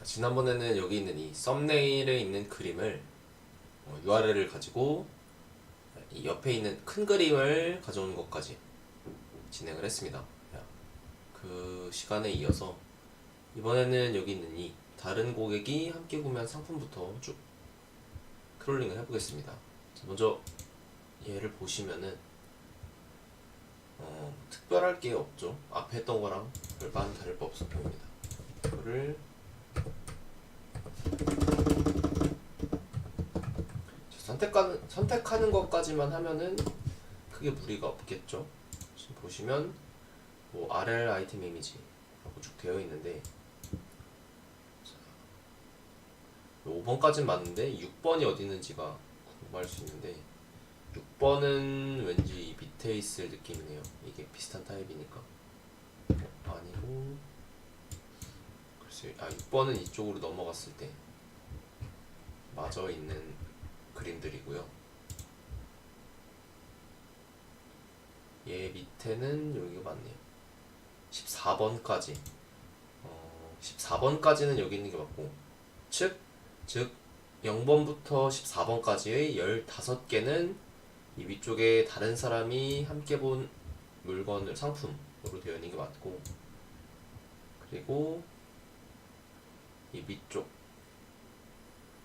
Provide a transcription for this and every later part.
지난번에는 여기 있는 이 썸네일에 있는 그림을 URL을 가지고 이 옆에 있는 큰 그림을 가져오는 것까지 진행을 했습니다. 그 시간에 이어서 이번에는 여기 있는 이 다른 고객이 함께 구매한 상품부터 쭉 크롤링을 해보겠습니다. 먼저 얘를 보시면은 특별할 게 없죠. 앞에 했던 거랑 별반 다를 바 없어 보입니다. 이거를 선택하는 것까지만 하면은 크게 무리가 없겠죠. 지금 보시면 뭐 RL 아이템 이미지라고 쭉 되어 있는데 5번까지는 맞는데 6번이 어디 있는지가 궁금할 수 있는데 6번은 왠지 밑에 있을 느낌이네요. 이게 비슷한 타입이니까. 아니고 글쎄요. 6번은 이쪽으로 넘어갔을 때 마저 있는 그림들이고요. 얘 밑에는 여기가 맞네요. 14번까지 14번까지는 여기 있는 게 맞고 즉 0번부터 14번까지의 15개는 이 위쪽에 다른 사람이 함께 본 물건을 상품으로 되어 있는 게 맞고, 그리고 이 밑쪽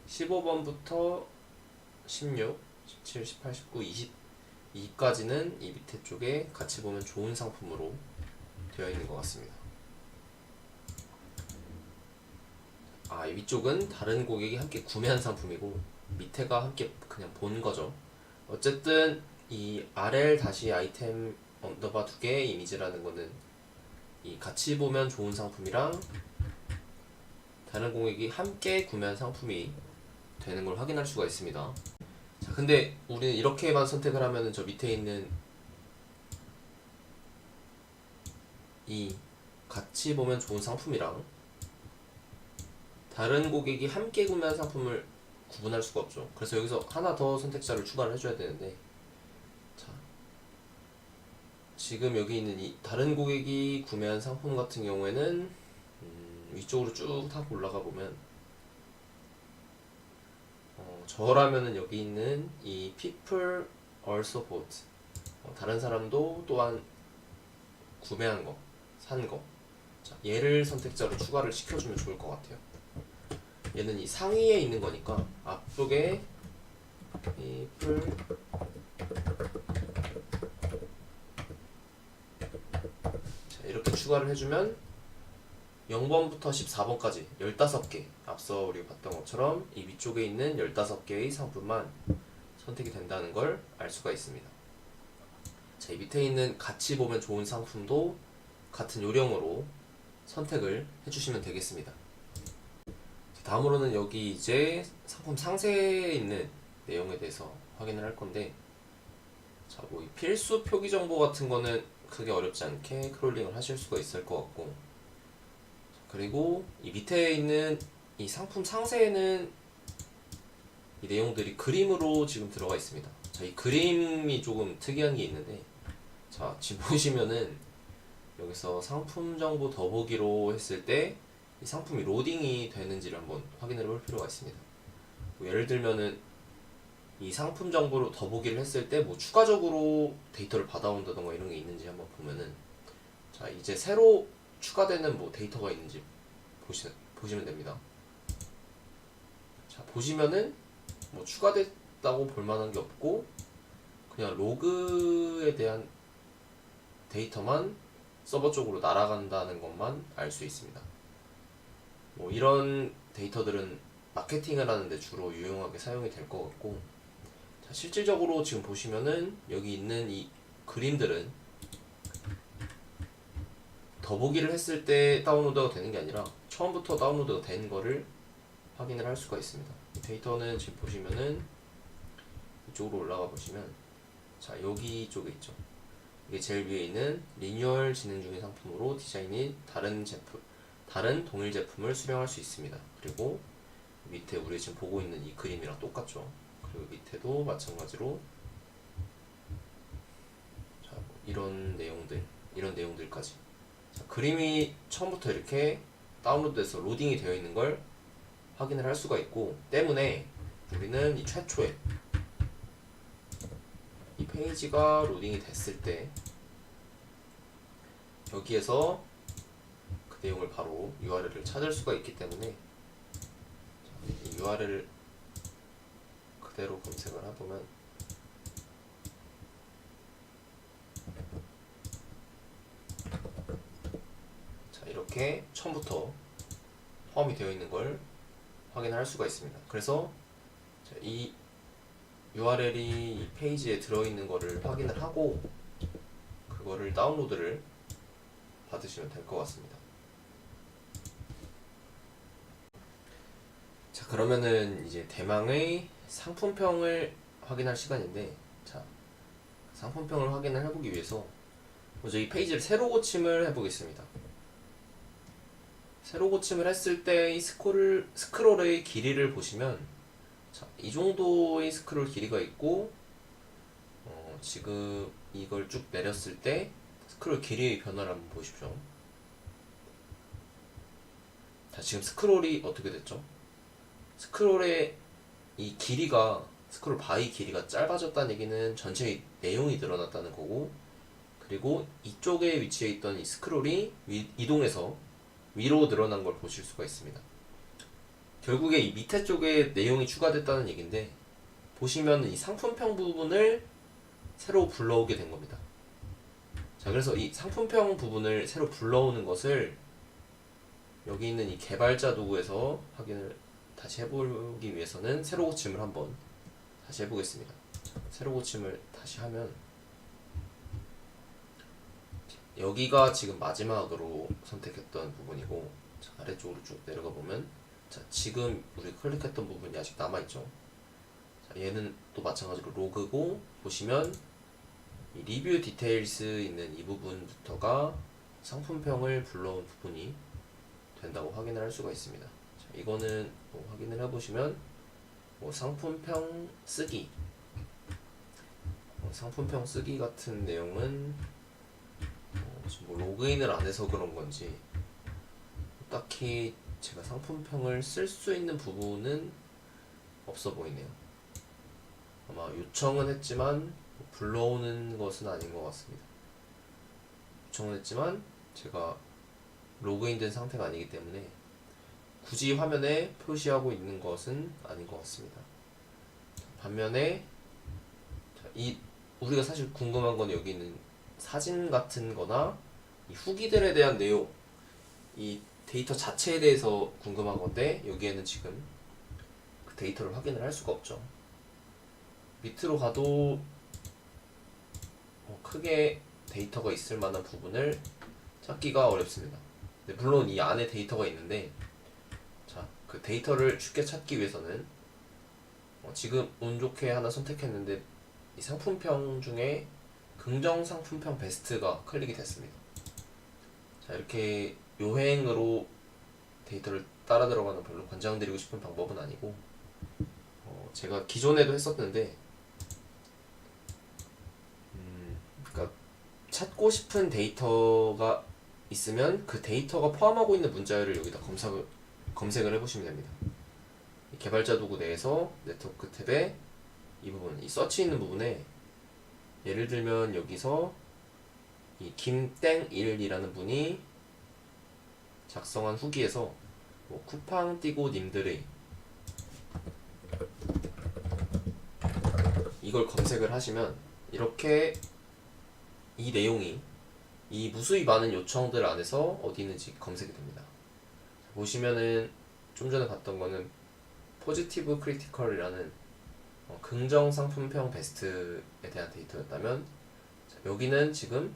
15번부터 16, 17, 18, 19, 22까지는 이 밑에 쪽에 같이 보면 좋은 상품으로 되어 있는 것 같습니다. 이 위쪽은 다른 고객이 함께 구매한 상품이고 밑에가 함께 그냥 본 거죠. 어쨌든 이 RL 다시 아이템 언더바 2개의 이미지라는 거는 이 같이 보면 좋은 상품이랑 다른 고객이 함께 구매한 상품이 되는 걸 확인할 수가 있습니다. 자, 근데 우리는 이렇게만 선택을 하면은 저 밑에 있는 이 같이 보면 좋은 상품이랑 다른 고객이 함께 구매한 상품을 구분할 수가 없죠. 그래서 여기서 하나 더 선택자를 추가를 해줘야 되는데, 자, 지금 여기 있는 이 다른 고객이 구매한 상품 같은 경우에는 위쪽으로 쭉 타고 올라가 보면 저라면은 여기 있는 이 people also bought, 다른 사람도 또한 구매한 거, 산 거, 자, 얘를 선택자로 추가를 시켜주면 좋을 것 같아요. 얘는 이 상위에 있는 거니까 앞쪽에 people 자, 이렇게 추가를 해주면 0번부터 14번까지 15개, 앞서 우리가 봤던 것처럼 이 위쪽에 있는 15개의 상품만 선택이 된다는 걸 알 수가 있습니다. 자, 이 밑에 있는 같이 보면 좋은 상품도 같은 요령으로 선택을 해주시면 되겠습니다. 다음으로는 여기 이제 상품 상세에 있는 내용에 대해서 확인을 할 건데, 자, 뭐 이 필수 표기 정보 같은 거는 크게 어렵지 않게 크롤링을 하실 수가 있을 것 같고, 그리고 이 밑에 있는 이 상품 상세에는 이 내용들이 그림으로 지금 들어가 있습니다. 자, 이 그림이 조금 특이한 게 있는데, 자, 지금 보시면은 여기서 상품 정보 더보기로 했을 때 이 상품이 로딩이 되는지를 한번 확인해 볼 필요가 있습니다. 뭐 예를 들면은 이 상품 정보로 더보기를 했을 때 뭐 추가적으로 데이터를 받아온다던가 이런 게 있는지 한번 보면은, 자, 이제 새로 추가되는 뭐 데이터가 있는지 보시면 됩니다. 자, 보시면은 뭐 추가됐다고 볼 만한 게 없고 그냥 로그에 대한 데이터만 서버 쪽으로 날아간다는 것만 알 수 있습니다. 뭐 이런 데이터들은 마케팅을 하는데 주로 유용하게 사용이 될 것 같고, 자, 실질적으로 지금 보시면은 여기 있는 이 그림들은 더보기를 했을 때 다운로드가 되는 게 아니라 처음부터 다운로드가 된 거를 확인을 할 수가 있습니다. 이 데이터는 지금 보시면은 이쪽으로 올라가 보시면, 자, 여기 쪽에 있죠. 이게 제일 위에 있는 리뉴얼 진행 중인 상품으로 디자인이 다른 동일 제품을 수령할 수 있습니다. 그리고 밑에 우리 지금 보고 있는 이 그림이랑 똑같죠. 그리고 밑에도 마찬가지로 자, 이런 내용들까지. 자, 그림이 처음부터 이렇게 다운로드돼서 로딩이 되어 있는 걸 확인을 할 수가 있고, 때문에 우리는 이 최초에 이 페이지가 로딩이 됐을 때 여기에서 그 내용을 바로 URL을 찾을 수가 있기 때문에 이 URL을 그대로 검색을 해보면 자, 이렇게 처음부터 포함이 되어 있는 걸 확인할 수가 있습니다. 그래서 이 URL이 이 페이지에 들어있는 거를 확인을 하고 그거를 다운로드를 받으시면 될 것 같습니다. 자, 그러면은 이제 대망의 상품평을 확인할 시간인데, 자, 상품평을 확인을 해보기 위해서 먼저 이 페이지를 새로 고침을 해보겠습니다. 새로 고침을 했을 때 이 스크롤의 길이를 보시면, 자, 이 정도의 스크롤 길이가 있고, 지금 이걸 쭉 내렸을 때 스크롤 길이의 변화를 한번 보십시오. 자, 지금 스크롤이 어떻게 됐죠? 스크롤의 이 길이가, 스크롤 바의 길이가 짧아졌다는 얘기는 전체의 내용이 늘어났다는 거고, 그리고 이쪽에 위치해 있던 이 스크롤이 이동해서 위로 늘어난 걸 보실 수가 있습니다. 결국에 이 밑에 쪽에 내용이 추가됐다는 얘기인데, 보시면 이 상품평 부분을 새로 불러오게 된 겁니다. 자, 그래서 이 상품평 부분을 새로 불러오는 것을 여기 있는 이 개발자 도구에서 확인을 다시 해보기 위해서는 새로 고침을 한번 다시 해보겠습니다. 자, 새로 고침을 다시 하면 여기가 지금 마지막으로 선택했던 부분이고, 자, 아래쪽으로 쭉 내려가 보면, 자, 지금 우리 클릭했던 부분이 아직 남아있죠. 자, 얘는 또 마찬가지로 로그고, 보시면 이 리뷰 디테일스 있는 이 부분부터가 상품평을 불러온 부분이 된다고 확인을 할 수가 있습니다. 자, 이거는 뭐 확인을 해보시면 뭐 상품평 쓰기, 상품평 쓰기 같은 내용은 지금 뭐 로그인을 안 해서 그런 건지 딱히 제가 상품평을 쓸 수 있는 부분은 없어 보이네요. 아마 요청은 했지만 불러오는 것은 아닌 것 같습니다. 요청은 했지만 제가 로그인된 상태가 아니기 때문에 굳이 화면에 표시하고 있는 것은 아닌 것 같습니다. 반면에 우리가 사실 궁금한 건 여기 있는 사진 같은 거나 이 후기들에 대한 내용, 이 데이터 자체에 대해서 궁금한 건데, 여기에는 지금 그 데이터를 확인을 할 수가 없죠. 밑으로 가도 크게 데이터가 있을 만한 부분을 찾기가 어렵습니다. 물론 이 안에 데이터가 있는데, 자, 그 데이터를 쉽게 찾기 위해서는 지금 운 좋게 하나 선택했는데 이 상품평 중에 긍정 상품평 베스트가 클릭이 됐습니다. 자, 이렇게 요행으로 데이터를 따라 들어가는 별로 권장드리고 싶은 방법은 아니고, 제가 기존에도 했었는데, 그러니까 찾고 싶은 데이터가 있으면 그 데이터가 포함하고 있는 문자열을 여기다 검색을 해보시면 됩니다. 이 개발자 도구 내에서 네트워크 탭에 이 부분, 이 서치 있는 부분에 예를 들면 여기서 이 김땡일이라는 분이 작성한 후기에서 뭐 쿠팡 띠고 님들의 이걸 검색을 하시면 이렇게 이 내용이 이 무수히 많은 요청들 안에서 어디 있는지 검색이 됩니다. 보시면은 좀 전에 봤던 거는 포지티브 크리티컬이라는 긍정 상품평 베스트에 대한 데이터였다면, 여기는 지금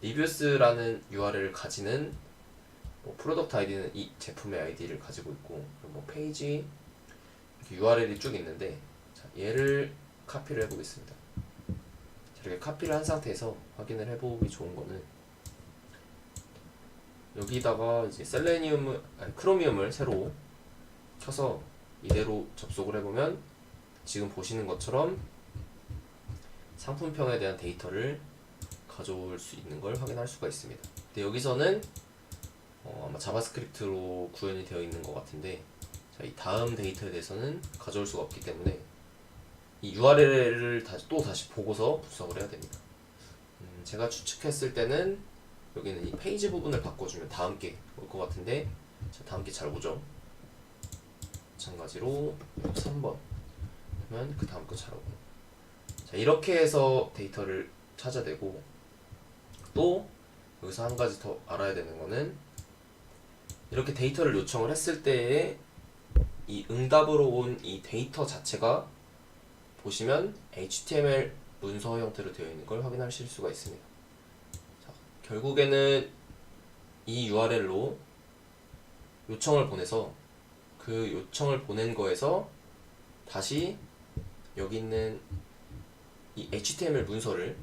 리뷰스라는 URL을 가지는 프로덕트 아이디는 이 제품의 아이디를 가지고 있고, 뭐 페이지 URL이 쭉 있는데, 자, 얘를 카피를 해보겠습니다. 이렇게 카피를 한 상태에서 확인을 해보기 좋은 거는 여기다가 이제 크로미움을 새로 켜서 이대로 접속을 해보면 지금 보시는 것처럼 상품평에 대한 데이터를 가져올 수 있는 걸 확인할 수가 있습니다. 근데 여기서는 아마 자바스크립트로 구현이 되어 있는 것 같은데, 자, 자, 이 다음 데이터에 대해서는 가져올 수가 없기 때문에 이 URL을 다시 보고서 분석을 해야 됩니다. 제가 추측했을 때는 여기는 이 페이지 부분을 바꿔주면 다음 게 올 것 같은데, 자, 다음 게 잘 오죠. 마찬가지로 3번 그러면 그 다음 거 잘 오고. 자, 이렇게 해서 데이터를 찾아내고, 또 여기서 한 가지 더 알아야 되는 거는, 이렇게 데이터를 요청을 했을 때에 이 응답으로 온 이 데이터 자체가 보시면 HTML 문서 형태로 되어 있는 걸 확인하실 수가 있습니다. 자, 결국에는 이 URL로 요청을 보내서 그 요청을 보낸 거에서 다시 여기 있는 이 HTML 문서를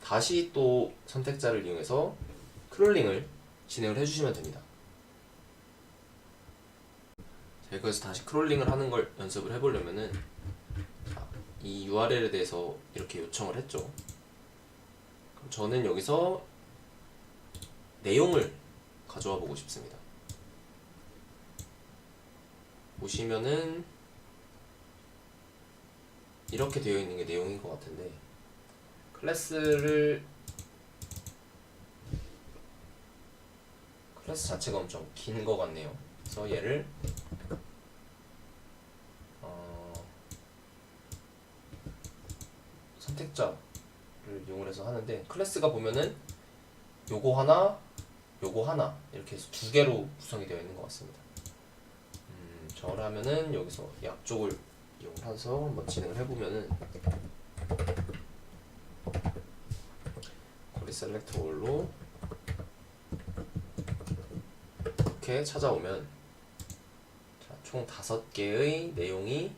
다시 또 선택자를 이용해서 크롤링을 진행을 해주시면 됩니다. 자, 여기서 다시 크롤링을 하는 걸 연습을 해보려면은, 자, 이 URL에 대해서 이렇게 요청을 했죠. 그럼 저는 여기서 내용을 가져와 보고 싶습니다. 보시면은 이렇게 되어 있는 게 내용인 것 같은데, 클래스 자체가 엄청 긴 것 같네요. 그래서 얘를 선택자를 이용을 해서 하는데, 클래스가 보면은 요거 하나, 요거 하나 이렇게 해서 두 개로 구성이 되어 있는 것 같습니다. 저라면은 여기서 약쪽을 이용해서 한번 진행을 해보면은, query select all로 이렇게 찾아오면, 자, 총 5개의 내용이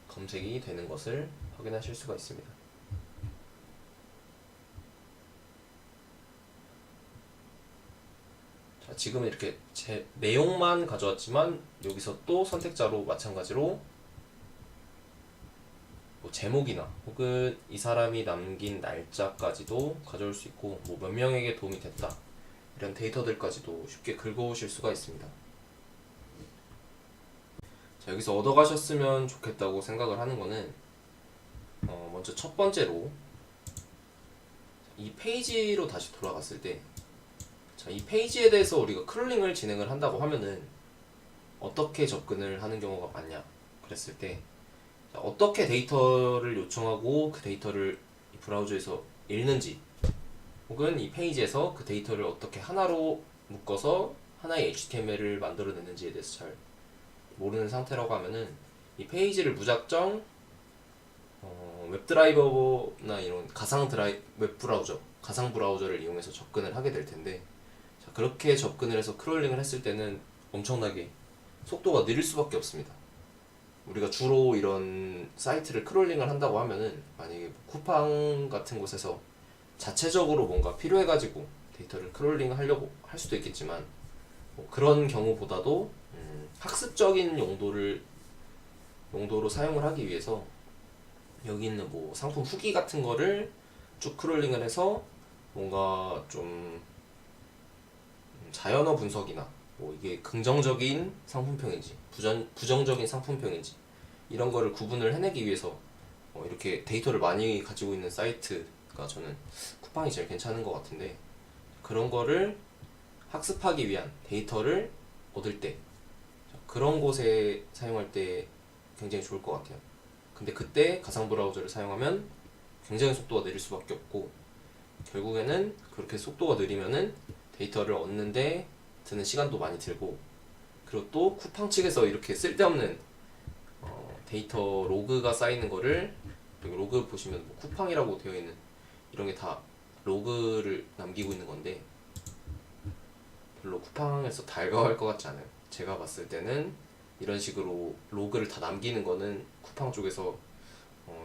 검색이 되는 것을 확인하실 수가 있습니다. 자, 지금은 이렇게 제 내용만 가져왔지만, 여기서 또 선택자로 마찬가지로 뭐 제목이나 혹은 이 사람이 남긴 날짜까지도 가져올 수 있고, 뭐 몇 명에게 도움이 됐다 이런 데이터들까지도 쉽게 긁어오실 수가 있습니다. 자, 여기서 얻어가셨으면 좋겠다고 생각을 하는 거는, 먼저 첫 번째로 이 페이지로 다시 돌아갔을 때, 자, 이 페이지에 대해서 우리가 크롤링을 진행을 한다고 하면은 어떻게 접근을 하는 경우가 많냐 그랬을 때, 자, 어떻게 데이터를 요청하고 그 데이터를 이 브라우저에서 읽는지, 혹은 이 페이지에서 그 데이터를 어떻게 하나로 묶어서 하나의 HTML을 만들어내는지에 대해서 잘 모르는 상태라고 하면은, 이 페이지를 무작정 웹드라이버나 이런 웹 브라우저, 가상 브라우저를 이용해서 접근을 하게 될 텐데, 자, 그렇게 접근을 해서 크롤링을 했을 때는 엄청나게 속도가 느릴 수밖에 없습니다. 우리가 주로 이런 사이트를 크롤링을 한다고 하면은, 만약에 쿠팡 같은 곳에서 자체적으로 뭔가 필요해가지고 데이터를 크롤링 하려고 할 수도 있겠지만, 뭐 그런 경우보다도 학습적인 용도로 사용을 하기 위해서 여기 있는 뭐 상품 후기 같은 거를 쭉 크롤링을 해서 뭔가 좀 자연어 분석이나 뭐 이게 긍정적인 상품평인지 부정적인 상품평인지 이런 거를 구분을 해내기 위해서 이렇게 데이터를 많이 가지고 있는 사이트가 저는 쿠팡이 제일 괜찮은 것 같은데, 그런 거를 학습하기 위한 데이터를 얻을 때, 그런 곳에 사용할 때 굉장히 좋을 것 같아요. 근데 그때 가상 브라우저를 사용하면 굉장히 속도가 느릴 수밖에 없고, 결국에는 그렇게 속도가 느리면은 데이터를 얻는데 드는 시간도 많이 들고, 그리고 또 쿠팡 측에서 이렇게 쓸데없는 데이터 로그가 쌓이는 거를, 여기 로그 보시면 뭐 쿠팡이라고 되어 있는 이런 게 다 로그를 남기고 있는 건데, 별로 쿠팡에서 달가워할 것 같지 않아요. 제가 봤을 때는 이런 식으로 로그를 다 남기는 거는 쿠팡 쪽에서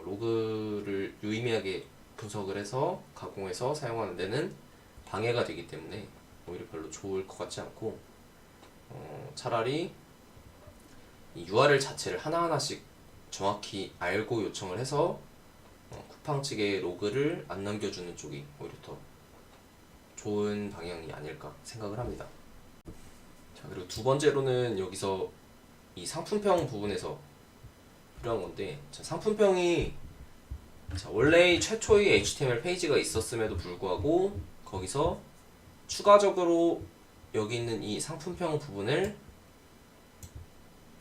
로그를 유의미하게 분석을 해서 가공해서 사용하는 데는 방해가 되기 때문에 오히려 별로 좋을 것 같지 않고, 차라리 이 URL 자체를 하나하나씩 정확히 알고 요청을 해서 쿠팡 측의 로그를 안 남겨주는 쪽이 오히려 더 좋은 방향이 아닐까 생각을 합니다. 자, 그리고 두 번째로는 여기서 이 상품평 부분에서 필요한 건데, 자, 상품평이 자, 원래 최초의 HTML 페이지가 있었음에도 불구하고 거기서 추가적으로 여기 있는 이 상품평 부분을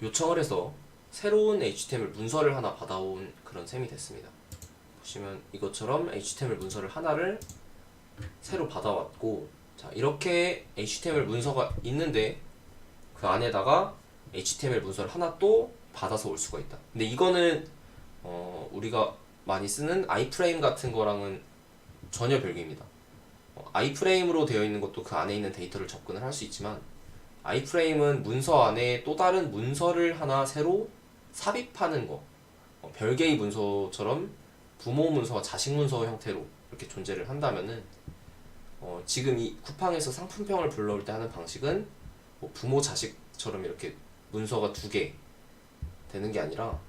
요청을 해서 새로운 HTML 문서를 하나 받아온 그런 셈이 됐습니다. 보시면 이것처럼 HTML 문서를 하나를 새로 받아왔고, 자, 이렇게 HTML 문서가 있는데 그 안에다가 HTML 문서를 하나 또 받아서 올 수가 있다. 근데 이거는 우리가 많이 쓰는 아이프레임 같은 거랑은 전혀 별개입니다. 아이프레임으로 되어 있는 것도 그 안에 있는 데이터를 접근을 할 수 있지만, 아이프레임은 문서 안에 또 다른 문서를 하나 새로 삽입하는 거, 별개의 문서처럼 부모 문서와 자식 문서 형태로 이렇게 존재를 한다면은, 지금 이 쿠팡에서 상품평을 불러올 때 하는 방식은 뭐 부모 자식처럼 이렇게 문서가 두 개 되는 게 아니라,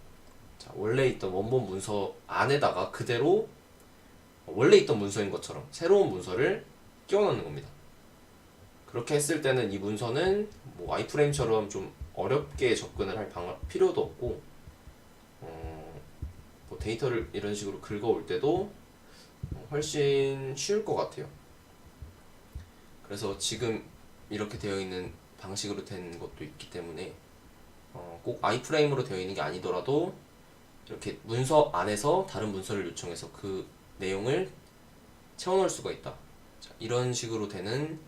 자, 원래 있던 원본 문서 안에다가 그대로 원래 있던 문서인 것처럼 새로운 문서를 끼워 넣는 겁니다. 그렇게 했을 때는 이 문서는 뭐 아이프레임처럼 좀 어렵게 접근을 할 필요도 없고, 뭐 데이터를 이런 식으로 긁어올 때도 훨씬 쉬울 것 같아요. 그래서 지금 이렇게 되어 있는 방식으로 된 것도 있기 때문에 꼭 아이프레임으로 되어 있는 게 아니더라도 이렇게 문서 안에서 다른 문서를 요청해서 그 내용을 채워넣을 수가 있다. 자, 이런 식으로 되는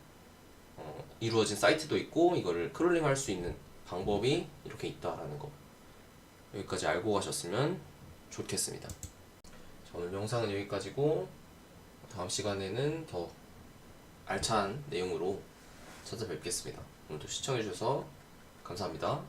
이루어진 사이트도 있고, 이거를 크롤링 할 수 있는 방법이 이렇게 있다라는 거, 여기까지 알고 가셨으면 좋겠습니다. 자, 오늘 영상은 여기까지고, 다음 시간에는 더 알찬 내용으로 찾아뵙겠습니다. 오늘도 시청해주셔서 감사합니다.